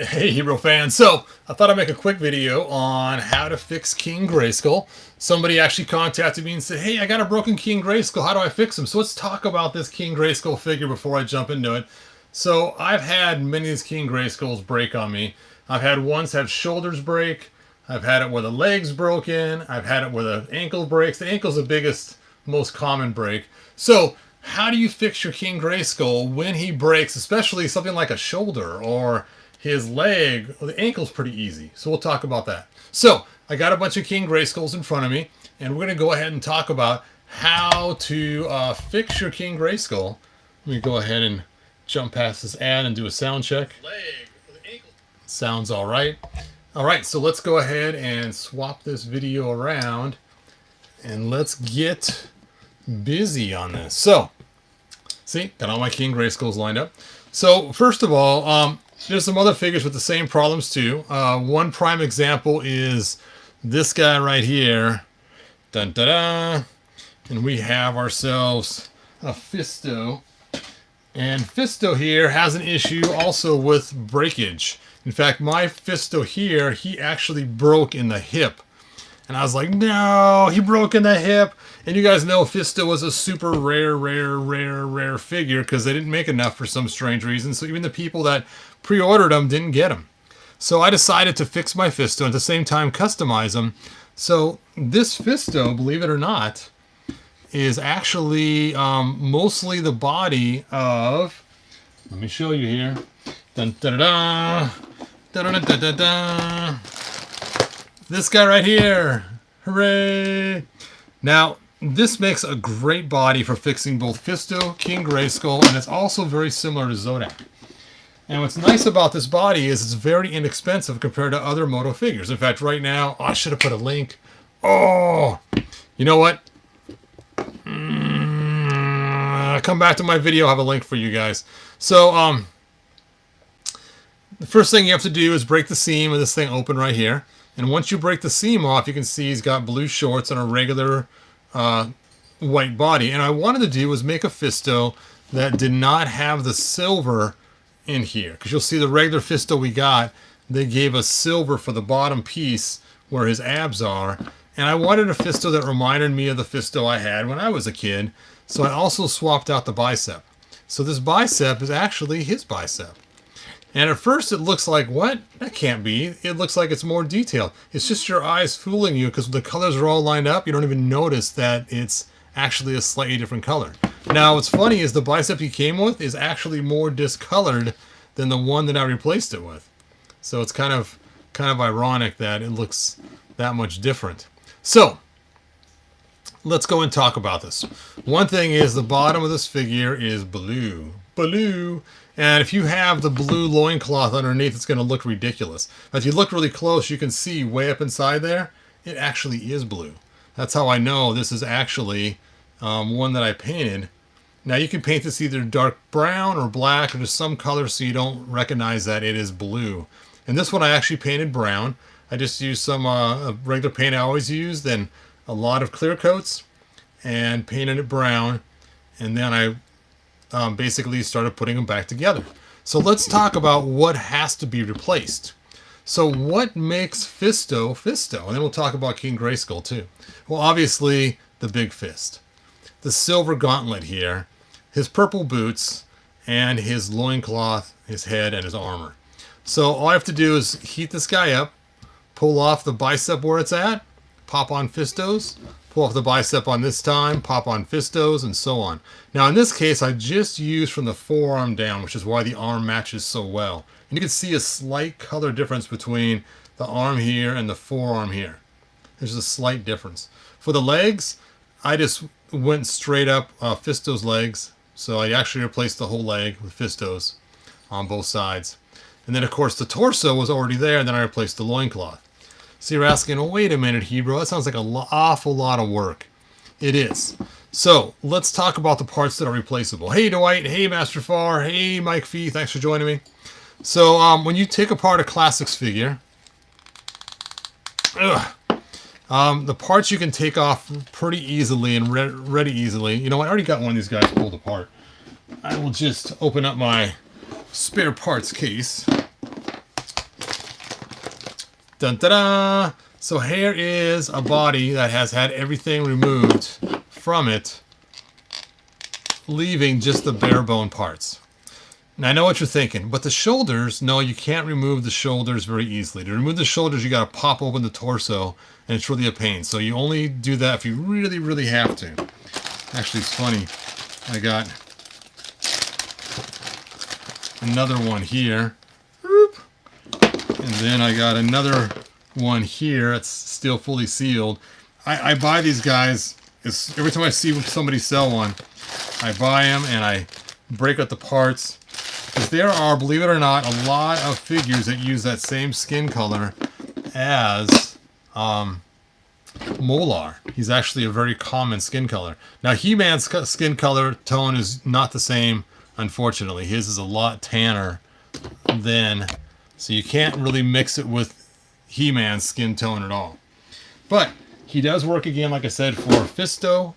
Hey Hero fans, so I thought I'd make a quick video on how to fix King Grayskull. Somebody actually contacted me and said, hey, I got a broken King Grayskull, how do I fix him? So let's talk about this King Grayskull figure before I jump into it. So I've had many of these King Grayskulls break on me. I've had ones have shoulders break, I've had it where the leg's broken, I've had it where the ankle breaks. The ankle's the biggest, most common break. So how do you fix your King Grayskull when he breaks, especially something like a shoulder or his leg? Well, the ankle's pretty easy, so we'll talk about that. So I got a bunch of King Grayskulls in front of me, and we're going to go ahead and talk about how to fix your King Grayskull. Let me go ahead and jump past this ad and do a sound check. Leg, the ankle. Sounds all right. All right, so let's go ahead and swap this video around, and let's get busy on this. So, see, got all my King Grayskulls lined up. So first of all, there's some other figures with the same problems too. One prime example is this guy right here. Dun, da, da. And we have ourselves a Fisto. And Fisto here has an issue also with breakage. In fact, my Fisto here, he actually broke in the hip. And I was like, no, he broke in the hip. And you guys know Fisto was a super rare figure because they didn't make enough for some strange reason. So even the people that pre-ordered them didn't get them. So I decided to fix my Fisto and at the same time customize them. So this Fisto, believe it or not, is actually mostly the body of, let me show you here. Dun, da, da, da. Da, da, da, da, da. This guy right here. Hooray! Now, this makes a great body for fixing both Fisto, King Grayskull, and it's also very similar to Zodak. And what's nice about this body is it's very inexpensive compared to other MOTU figures. In fact, right now, I should have put a link. Oh, you know what? Come back to my video. I'll have a link for you guys. So, the first thing you have to do is break the seam of this thing open right here. And once you break the seam off, you can see he's got blue shorts and a regular white body. And I wanted to do was make a Fisto that did not have the silver in here, because you'll see the regular Fisto we got, they gave us silver for the bottom piece where his abs are. And I wanted a Fisto that reminded me of the Fisto I had when I was a kid. So I also swapped out the bicep. So this bicep is actually his bicep. And at first it looks like, what? That can't be. It looks like it's more detailed. It's just your eyes fooling you because the colors are all lined up. You don't even notice that it's actually a slightly different color. Now what's funny is the bicep he came with is actually more discolored than the one that I replaced it with. So it's kind of ironic that it looks that much different. So let's go and talk about this. One thing is the bottom of this figure is blue. Blue. And if you have the blue loincloth underneath, it's going to look ridiculous. But if you look really close, you can see way up inside there, it actually is blue. That's how I know this is actually one that I painted. Now you can paint this either dark brown or black or just some color so you don't recognize that it is blue. And this one I actually painted brown. I just used some regular paint I always use, then a lot of clear coats and painted it brown. And then I basically started putting them back together. So let's talk about what has to be replaced. So what makes Fisto Fisto? And then we'll talk about King Grayskull too. Well, obviously the big fist. The silver gauntlet here, his purple boots, and his loincloth, his head, and his armor. So all I have to do is heat this guy up, pull off the bicep where it's at, pop on Fistos, pull off the bicep on this time, pop on Fistos, and so on. Now in this case, I just used from the forearm down, which is why the arm matches so well. And you can see a slight color difference between the arm here and the forearm here. There's a slight difference. For the legs, I just went straight up Fisto's legs. So I actually replaced the whole leg with Fistos on both sides. And then of course the torso was already there, and then I replaced the loincloth. So you're asking, oh, wait a minute, Hebrew, that sounds like an awful lot of work. It is. So let's talk about the parts that are replaceable. Hey Dwight, hey Master Far, hey Mike Fee, thanks for joining me. So when you take apart a classics figure, the parts you can take off pretty easily and ready easily. You know, I already got one of these guys pulled apart. I will just open up my spare parts case. Dun, da, da. So here is a body that has had everything removed from it, leaving just the bare bone parts. Now I know what you're thinking, but the shoulders, no, you can't remove the shoulders very easily. To remove the shoulders, you got to pop open the torso, and it's really a pain. So you only do that if you really, really have to. Actually, it's funny. I got another one here. And then I got another one here. It's still fully sealed. I buy these guys. Every time I see somebody sell one, I buy them and I break out the parts. Because there are, believe it or not, a lot of figures that use that same skin color as Molar. He's actually a very common skin color. Now, He-Man's skin color tone is not the same, unfortunately. His is a lot tanner than, so you can't really mix it with He-Man's skin tone at all. But he does work again, like I said, for Fisto,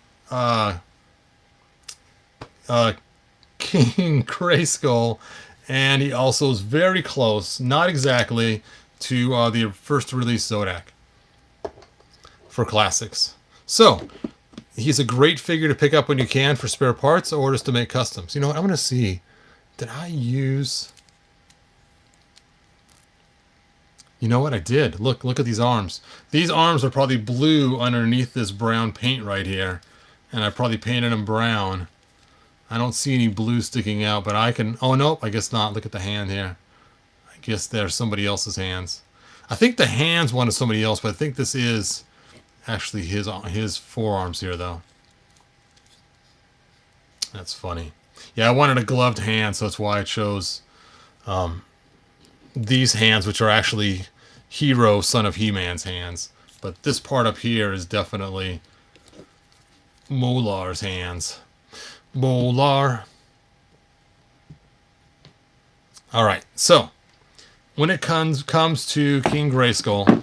King Grayskull, and he also is very close, not exactly, to the first release Zodak for classics. So he's a great figure to pick up when you can for spare parts or just to make customs. You know what? I'm going to see. Did I use? You know what? I did. Look at these arms. These arms are probably blue underneath this brown paint right here, and I probably painted them brown. I don't see any blue sticking out, but I can... Oh, nope, I guess not. Look at the hand here. I guess they're somebody else's hands. I think the hands one is somebody else, but I think this is actually his forearms here, though. That's funny. Yeah, I wanted a gloved hand, so that's why I chose these hands, which are actually Hero, son of He-Man's hands. But this part up here is definitely Molar's hands. Molar. Alright, so when it comes to King Grayskull,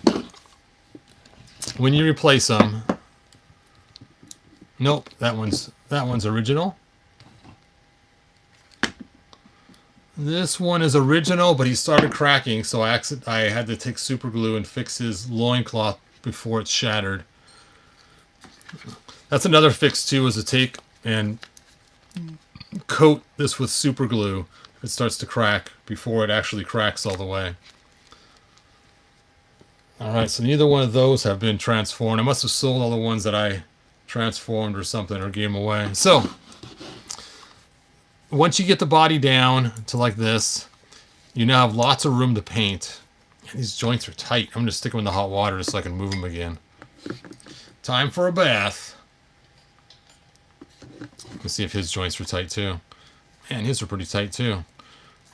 when you replace him, nope, that one's original. This one is original, but he started cracking, so I had to take super glue and fix his loincloth before it shattered. That's another fix too, is to take and coat this with super glue if it starts to crack before it actually cracks all the way. Alright, so neither one of those have been transformed. I must have sold all the ones that I transformed or something, or gave them away. So once you get the body down to like this, you now have lots of room to paint. And these joints are tight. I'm going to stick them in the hot water just so I can move them again. Time for a bath. Let's see if his joints are tight too. Man, his are pretty tight too.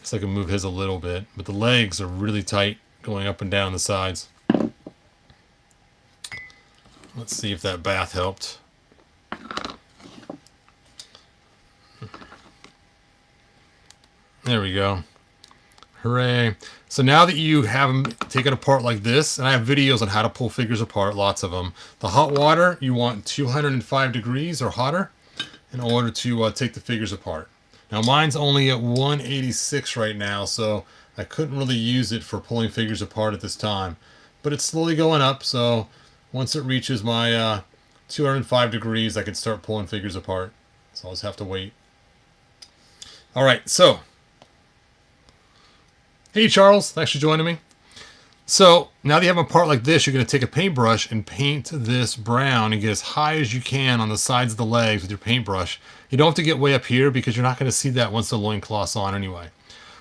So I can move his a little bit. But the legs are really tight going up and down the sides. Let's see if that bath helped. There we go. Hooray. So now that you have them taken apart like this, and I have videos on how to pull figures apart, lots of them. The hot water, you want 205 degrees or hotter in order to take the figures apart. Now mine's only at 186 right now, so I couldn't really use it for pulling figures apart at this time. But it's slowly going up, so once it reaches my 205 degrees, I can start pulling figures apart. So I'll just have to wait. Alright, so hey Charles, thanks for joining me. So now that you have a part like this, you're going to take a paintbrush and paint this brown and get as high as you can on the sides of the legs with your paintbrush. You don't have to get way up here because you're not going to see that once the loincloth's on anyway.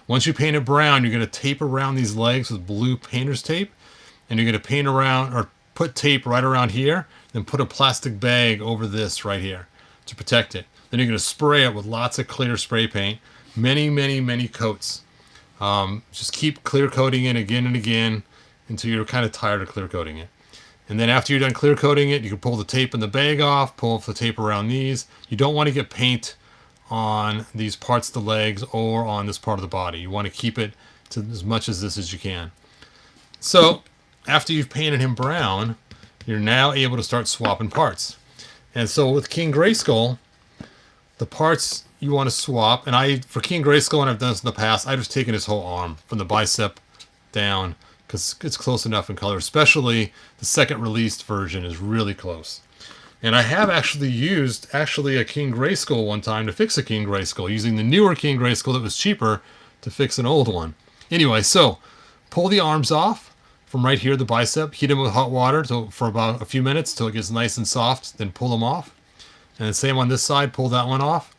Once you paint it brown, you're going to tape around these legs with blue painter's tape, and you're going to paint around or put tape right around here, then put a plastic bag over this right here to protect it. Then you're going to spray it with lots of clear spray paint, many coats. Just keep clear coating it again and again until you're kind of tired of clear coating it. And then after you're done clear coating it, you can pull the tape in the bag off, pull off the tape around these. You don't want to get paint on these parts of the legs or on this part of the body. You want to keep it to as much as this as you can. So after you've painted him brown, you're now able to start swapping parts. And so with King Grayskull, the parts you want to swap, and for King Grayskull, and I've done this in the past, I've just taken his whole arm from the bicep down because it's close enough in color, especially the second released version is really close. And I have actually used a King Grayskull one time to fix a King Grayskull, using the newer King Grayskull that was cheaper to fix an old one. Anyway, so pull the arms off from right here, the bicep, heat them with hot water for about a few minutes till it gets nice and soft, then pull them off. And the same on this side, pull that one off.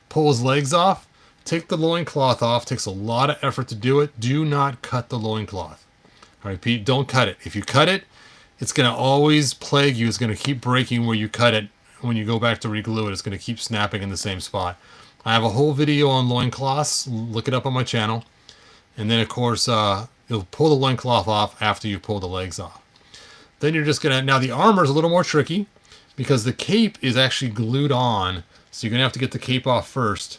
Pull his legs off. Take the loincloth off. Takes a lot of effort to do it. Do not cut the loincloth. I repeat, don't cut it. If you cut it, it's going to always plague you. It's going to keep breaking where you cut it. When you go back to reglue it, it's going to keep snapping in the same spot. I have a whole video on loincloths. Look it up on my channel. And then, of course, you'll pull the loincloth off after you pull the legs off. Then you're just going to... Now, the armor is a little more tricky because the cape is actually glued on. So you're going to have to get the cape off first.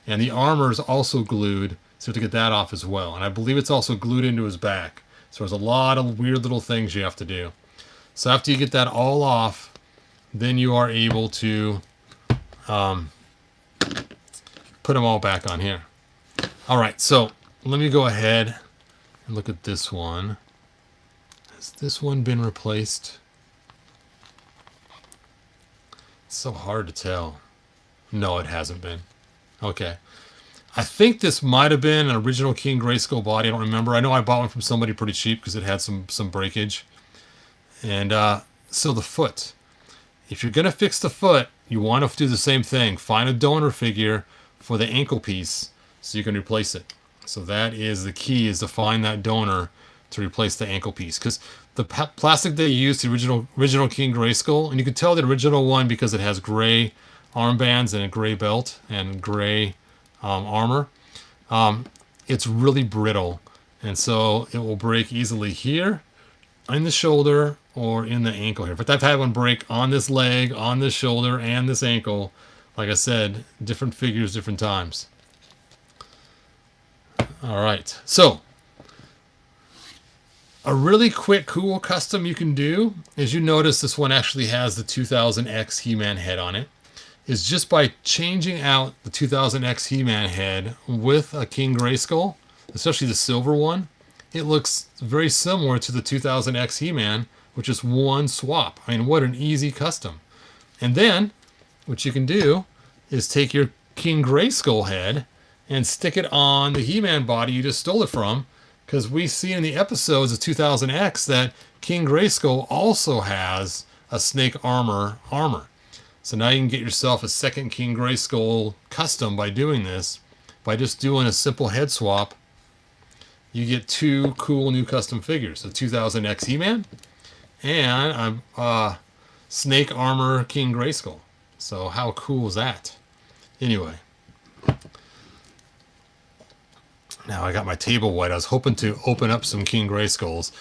And the armor is also glued, so you have to get that off as well. And I believe it's also glued into his back. So there's a lot of weird little things you have to do. So after you get that all off, then you are able to put them all back on here. All right, so let me go ahead and look at this one. Has this one been replaced? It's so hard to tell. No, it hasn't been. Okay. I think this might have been an original King Grayskull body. I don't remember. I know I bought one from somebody pretty cheap because it had some breakage. And so the foot. If you're going to fix the foot, you want to do the same thing. Find a donor figure for the ankle piece so you can replace it. So that is the key, is to find that donor to replace the ankle piece. Because the plastic they used, the original King Grayskull, and you can tell the original one because it has gray armbands and a gray belt and gray armor. It's really brittle, and so it will break easily here in the shoulder or in the ankle here. But I've had one break on this leg, on this shoulder, and this ankle. Like I said, different figures, different times. All right, so a really quick, cool custom you can do is, you notice this one actually has the 2000X He-Man head on it, is just by changing out the 2000X He-Man head with a King Grayskull, especially the silver one. It looks very similar to the 2000X He-Man, which is one swap. I mean, what an easy custom. And then, what you can do is take your King Grayskull head and stick it on the He-Man body you just stole it from, because we see in the episodes of 2000X that King Grayskull also has a snake armor. So now you can get yourself a second King Grayskull custom by doing this. By just doing a simple head swap, you get two cool new custom figures. A 2000X He-Man and a snake armor King Grayskull. So how cool is that? Anyway. Now I got my table white. I was hoping to open up some King Grayskulls.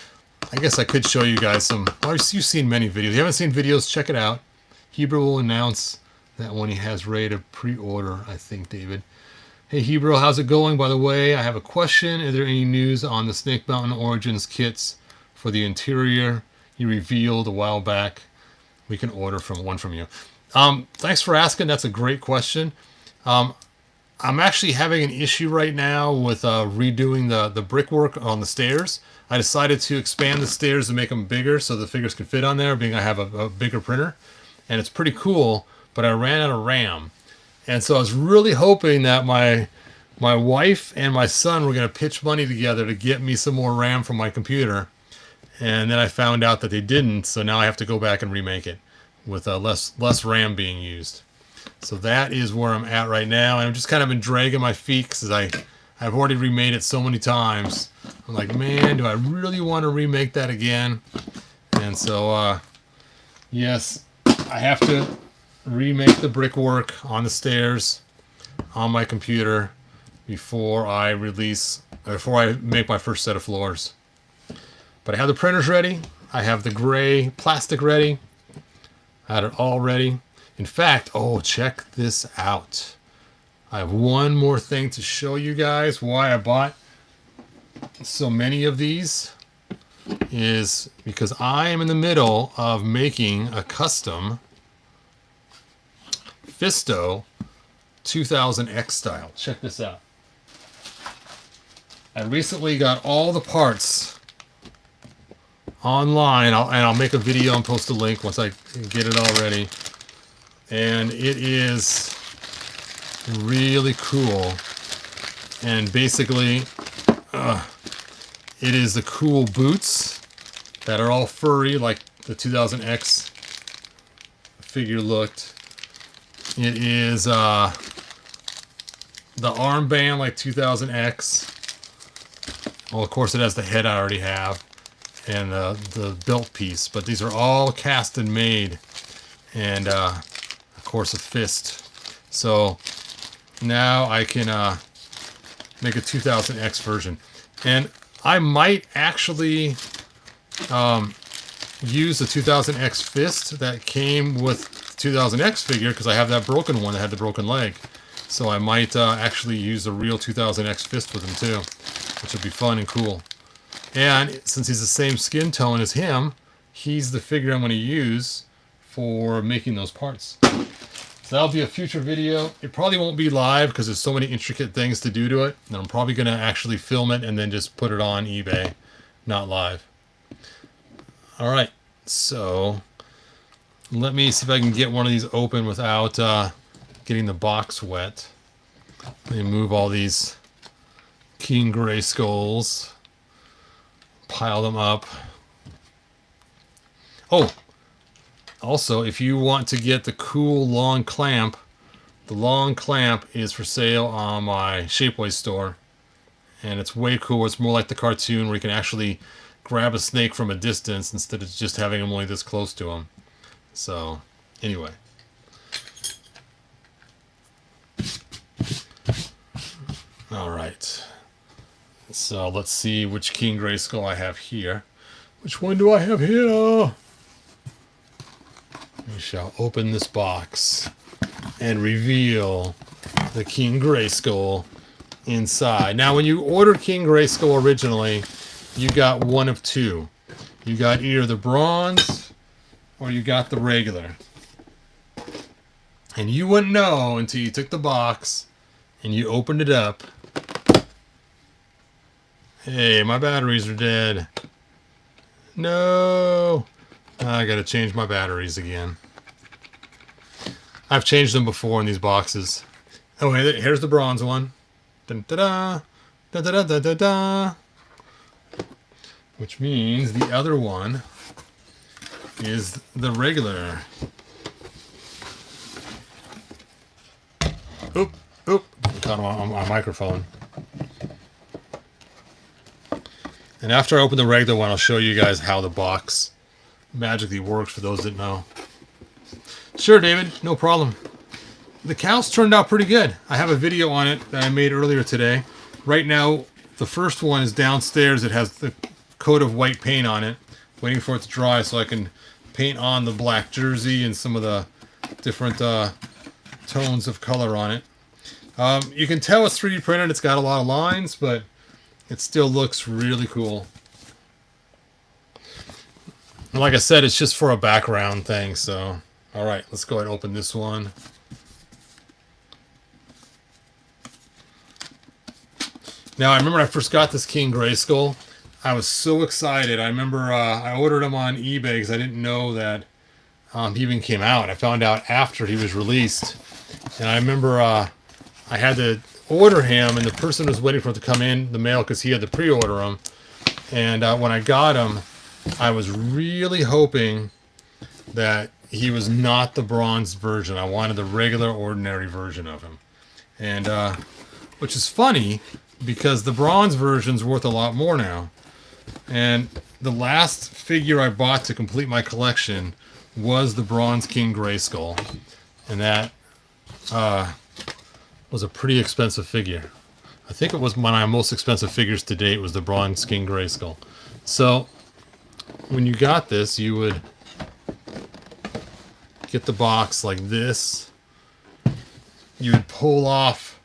I guess I could show you guys some... Well, you've seen many videos. If you haven't seen videos, check it out. Hebrew will announce that when he has ready to pre-order, I think, David. Hey, Hebrew, how's it going? By the way, I have a question. Is there any news on the Snake Mountain Origins kits for the interior you revealed a while back? We can order one from you. Thanks for asking. That's a great question. I'm actually having an issue right now with redoing the brickwork on the stairs. I decided to expand the stairs to make them bigger so the figures can fit on there, being I have a bigger printer. And it's pretty cool, but I ran out of RAM. And so I was really hoping that my wife and my son were going to pitch money together to get me some more RAM from my computer. And then I found out that they didn't, so now I have to go back and remake it with less RAM being used. So that is where I'm at right now. And I've just kind of been dragging my feet because I've already remade it so many times. I'm like, man, do I really want to remake that again? And so, yes, I have to remake the brickwork on the stairs on my computer before I make my first set of floors. But I have the printers ready. I have the gray plastic ready. I had it all ready. In fact, oh, check this out. I have one more thing to show you guys why I bought so many of these. Is because I am in the middle of making a custom Fisto 2000X style. Check this out. I recently got all the parts online, and I'll make a video and post a link once I get it all ready. And it is really cool. And basically, it is the cool boots that are all furry like the 2000X figure looked. It is the armband like 2000X. Well, of course it has the head I already have, and the belt piece, but these are all cast and made, and of course a fist. So now I can make a 2000X version, and I might actually use the 2000X fist that came with the 2000X figure, because I have that broken one that had the broken leg. So I might actually use the real 2000X fist with him too, which would be fun and cool. And since he's the same skin tone as him, he's the figure I'm going to use for making those parts. So that'll be a future video. It probably won't be live because there's so many intricate things to do to it. And I'm probably going to actually film it and then just put it on eBay, not live. All right, so let me see if I can get one of these open without getting the box wet. Let me move all these King Grayskulls. Pile them up. Oh, also, if you want to get the cool long clamp, the long clamp is for sale on my Shapeways store. And it's way cool. It's more like the cartoon where you can actually grab a snake from a distance instead of just having him only this close to him. So, anyway. All right. So let's see which King Grayskull I have here. Which one do I have here? We shall open this box and reveal the King Grayskull inside. Now, when you ordered King Grayskull originally, you got one of two. You got either the bronze or you got the regular. And you wouldn't know until you took the box and you opened it up. Hey, my batteries are dead. No. I gotta change my batteries again. I've changed them before in these boxes. Oh, here's the bronze one. Dun, da, da, da, da, da, da, da. Which means the other one is the regular. Oop, oop. I caught him on my microphone. And after I open the regular one, I'll show you guys how the box magically works for those that know. Sure, David, no problem. The cows turned out pretty good. I have a video on it that I made earlier today. Right now, the first one is downstairs. It has the coat of white paint on it, waiting for it to dry so I can paint on the black jersey and some of the different tones of color on it. You can tell it's 3D printed. It's got a lot of lines, but it still looks really cool. And like I said, it's just for a background thing, so... Alright, let's go ahead and open this one. Now, I remember when I first got this King Grayskull, I was so excited. I remember I ordered him on eBay because I didn't know that he even came out. I found out after he was released. And I remember I had to order him, and the person was waiting for him to come in the mail because he had to pre-order him. And when I got him, I was really hoping that he was not the bronze version. I wanted the regular, ordinary version of him. And which is funny because the bronze version's worth a lot more now. And the last figure I bought to complete my collection was the bronze King Grayskull. And that was a pretty expensive figure. I think it was one of my most expensive figures to date was the bronze King Grayskull. So when you got this, you would get the box like this. You would pull off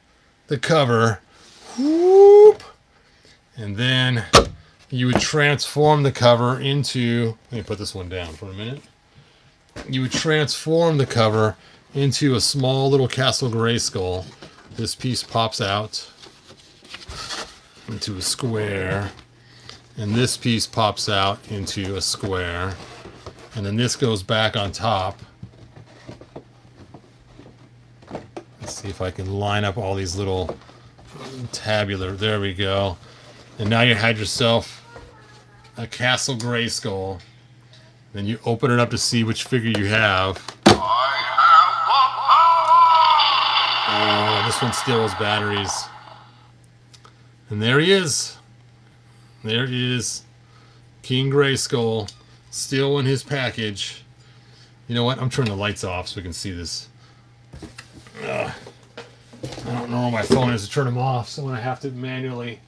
the cover, whoop, and then you would transform the cover into, let me put this one down for a minute. You would transform the cover into a small little Castle Grayskull. This piece pops out into a square, And this piece pops out into a square. And then this goes back on top. Let's see if I can line up all these little tabular. There we go. And now you had yourself a Castle Grayskull. Then you open it up to see which figure you have. Oh, this one still has batteries. And there he is. There he is. King Grayskull. Still in his package. You know what? I'm turning the lights off so we can see this. I don't know where my phone is to turn them off, so I'm going to have to manually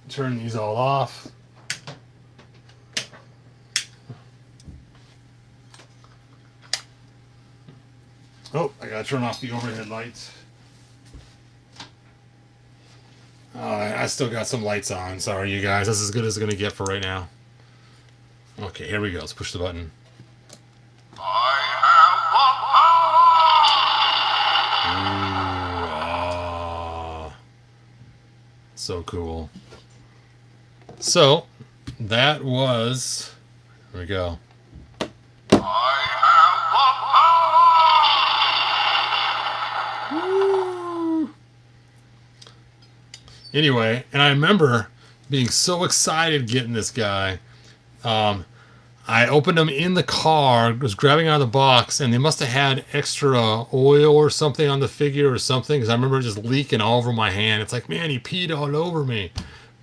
turn these all off. Oh, I got to turn off the overhead lights. I still got some lights on. Sorry, you guys. That's as good as it's going to get for right now. Okay, here we go. Let's push the button. So cool. So, that was... Here we go. Woo. Anyway, and I remember being so excited getting this guy. I opened them in the car, was grabbing out of the box, and they must have had extra oil or something on the figure or something, because I remember just leaking all over my hand. It's like, man, he peed all over me.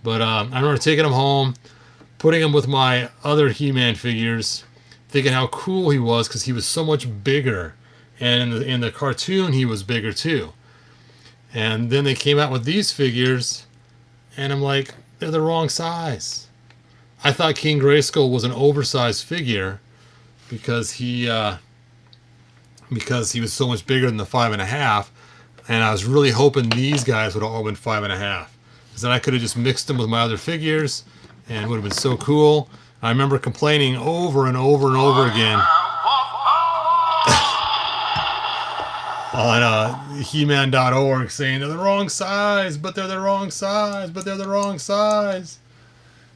But I remember taking him home, putting him with my other He-Man figures, thinking how cool he was because he was so much bigger. And in the cartoon, he was bigger too. And then they came out with these figures, and I'm like, they're the wrong size. I thought King Grayskull was an oversized figure because he was so much bigger than the 5.5, and I was really hoping these guys would have all been 5.5, because then I could have just mixed them with my other figures, and it would have been so cool. I remember complaining over and over and over again on He-Man.org saying they're the wrong size, but they're the wrong size, but they're the wrong size.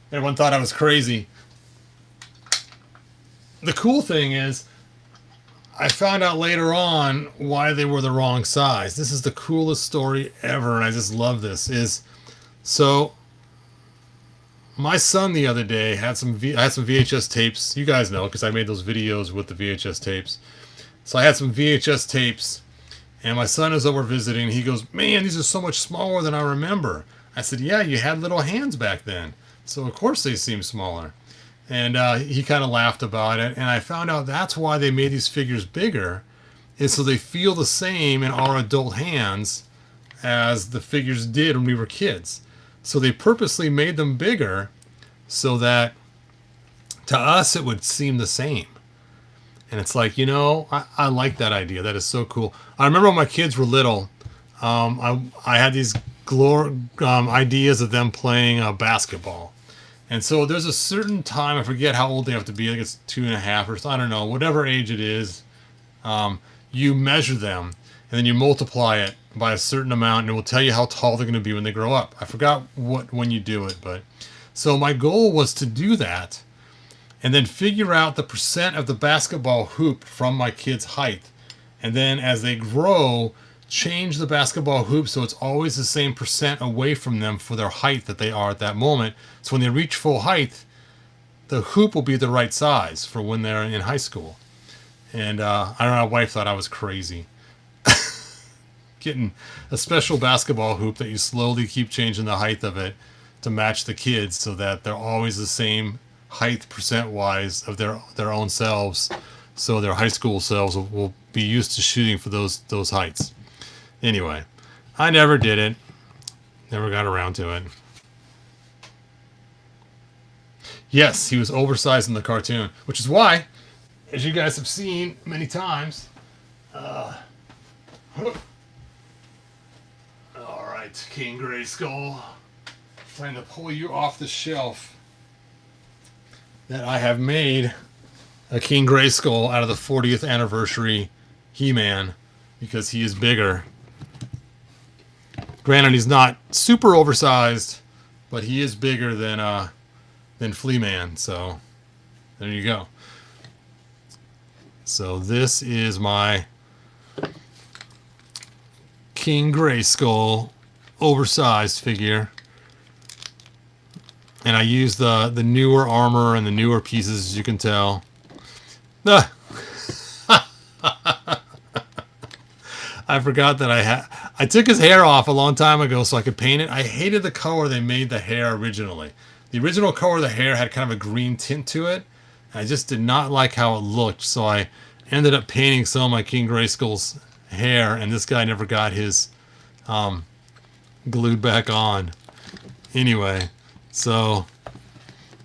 Everyone thought I was crazy. The cool thing is, I found out later on why they were the wrong size. This is the coolest story ever, and I just love this. So, my son the other day had some VHS tapes. You guys know, because I made those videos with the VHS tapes. So I had some VHS tapes, and my son is over visiting. He goes, man, these are so much smaller than I remember. I said, yeah, you had little hands back then. So of course they seem smaller. And he kind of laughed about it. And I found out that's why they made these figures bigger, is so they feel the same in our adult hands as the figures did when we were kids. So they purposely made them bigger so that to us it would seem the same. And it's like, you know, I like that idea. That is so cool. I remember when my kids were little, I had these ideas of them playing basketball. And so there's a certain time, I forget how old they have to be, I think it's 2.5 or so, I don't know, whatever age it is, you measure them, and then you multiply it by a certain amount, and it will tell you how tall they're going to be when they grow up. I forgot when you do it, but... So my goal was to do that, and then figure out the percent of the basketball hoop from my kids' height. And then as they grow, change the basketball hoop so it's always the same percent away from them for their height that they are at that moment. So when they reach full height, the hoop will be the right size for when they're in high school. And I don't know, my wife thought I was crazy. Getting a special basketball hoop that you slowly keep changing the height of it to match the kids so that they're always the same height percent-wise of their own selves. So their high school selves will be used to shooting for those heights. Anyway, I never did it. Never got around to it. Yes, he was oversized in the cartoon, which is why, as you guys have seen many times, all right, King Grayskull, trying to pull you off the shelf that I have made a King Grayskull out of the 40th anniversary He-Man because he is bigger. Granted, he's not super oversized, but he is bigger than than Flea Man. So there you go. So this is my King Grayskull oversized figure. And I use the newer armor and the newer pieces, as you can tell. Ah. I forgot that I took his hair off a long time ago so I could paint it. I hated the color they made the hair originally. The original color of the hair had kind of a green tint to it. I just did not like how it looked, so I ended up painting some of my King Grayskull's hair, and this guy never got his glued back on. Anyway, so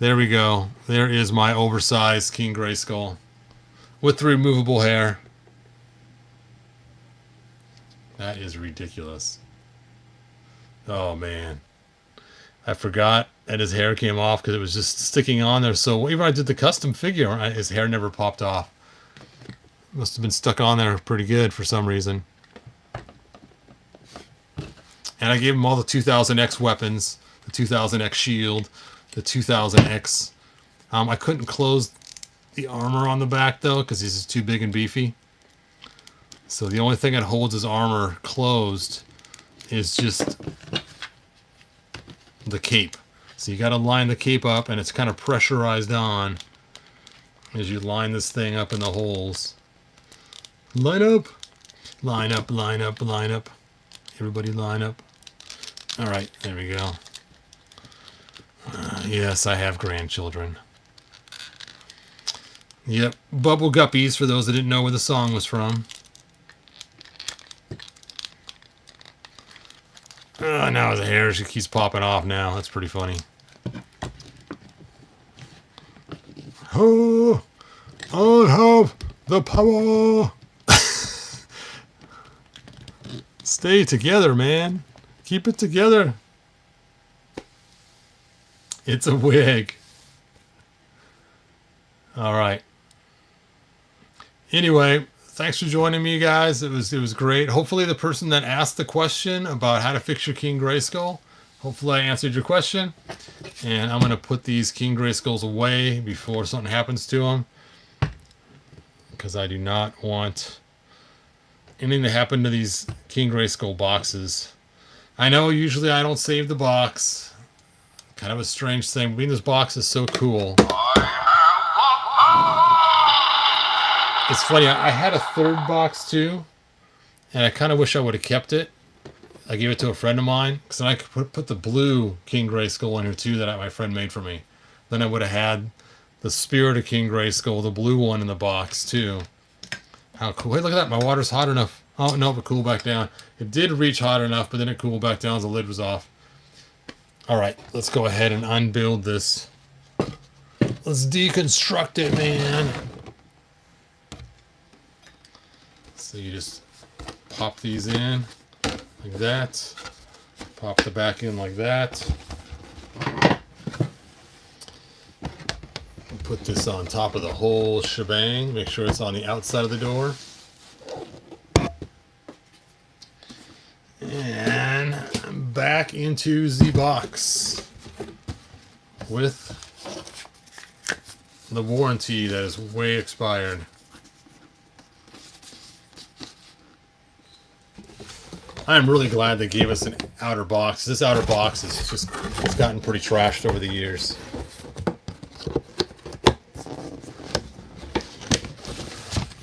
there we go. There is my oversized King Grayskull with the removable hair. That is ridiculous. Oh man, I forgot that his hair came off because it was just sticking on there. So even when I did the custom figure, his hair never popped off. Must have been stuck on there pretty good for some reason. And I gave him all the 2000X weapons, the 2000X shield, the 2000X. I couldn't close the armor on the back though because he's just too big and beefy. So the only thing that holds his armor closed is just the cape. So you got to line the cape up, and it's kind of pressurized on as you line this thing up in the holes. Line up, line up, line up, line up. Everybody line up. All right, there we go. Yes, I have grandchildren. Yep, Bubble Guppies, for those that didn't know where the song was from. Now his hair just keeps popping off now. That's pretty funny. Oh, I have the power. Stay together, man. Keep it together. It's a wig. All right. Anyway, thanks for joining me, guys. It was great. Hopefully the person that asked the question about how to fix your King Grayskull, hopefully I answered your question. And I'm going to put these King Grayskulls away before something happens to them, because I do not want anything to happen to these King Grayskull boxes. I know usually I don't save the box. Kind of a strange thing. Being this box is so cool. It's funny, I had a third box too, and I kind of wish I would have kept it. I gave it to a friend of mine, because then I could put the blue King Grayskull in here too that my friend made for me. Then I would have had the Spirit of King Grayskull, the blue one in the box too. How cool. Hey, look at that, my water's hot enough. Oh, no, it cooled back down. It did reach hot enough, but then it cooled back down as the lid was off. Alright, let's go ahead and unbuild this. Let's deconstruct it, man. So you just pop these in like that. Pop the back in like that. Put this on top of the whole shebang. Make sure it's on the outside of the door. And back into the box with the warranty that is way expired. I'm really glad they gave us an outer box. This outer box is just, it's gotten pretty trashed over the years.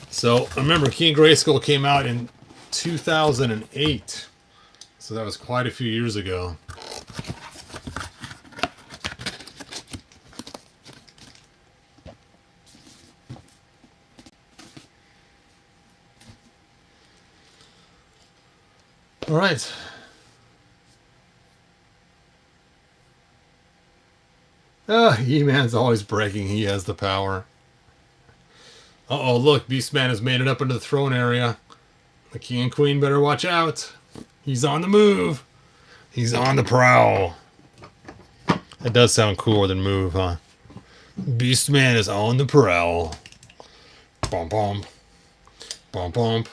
So remember, King Grayskull came out in 2008. So that was quite a few years ago. All right. E-Man's always bragging he has the power. Uh-oh, look, Beastman has made it up into the throne area. The king and queen better watch out. He's on the move. He's on the prowl. That does sound cooler than move, huh? Beastman is on the prowl. Bump, bump. Bump, bump.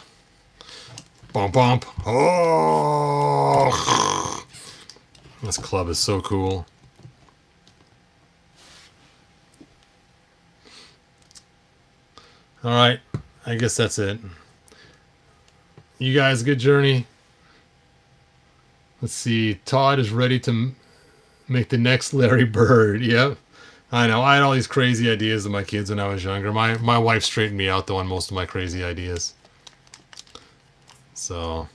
Bump, bump. Oh! This club is so cool. All right. I guess that's it. You guys, good journey. Let's see. Todd is ready to make the next Larry Bird. Yep. I know. I had all these crazy ideas with my kids when I was younger. My wife straightened me out, though, on most of my crazy ideas. So...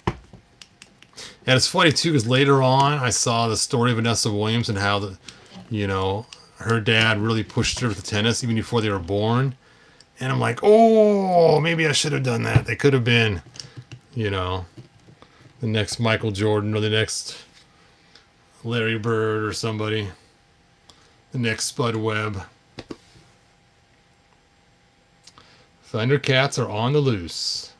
And it's funny, too, because later on, I saw the story of Vanessa Williams and how, her dad really pushed her to tennis even before they were born. And I'm like, oh, maybe I should have done that. They could have been, the next Michael Jordan or the next Larry Bird or somebody. The next Spud Webb. Thundercats are on the loose.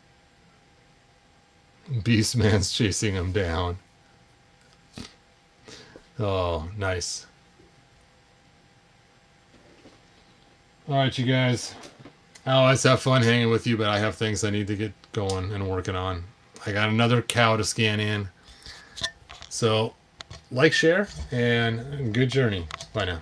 Beastman's chasing him down. Oh, nice. Alright, you guys. I always have fun hanging with you, but I have things I need to get going and working on. I got another cow to scan in. So, like, share, and good journey. Bye now.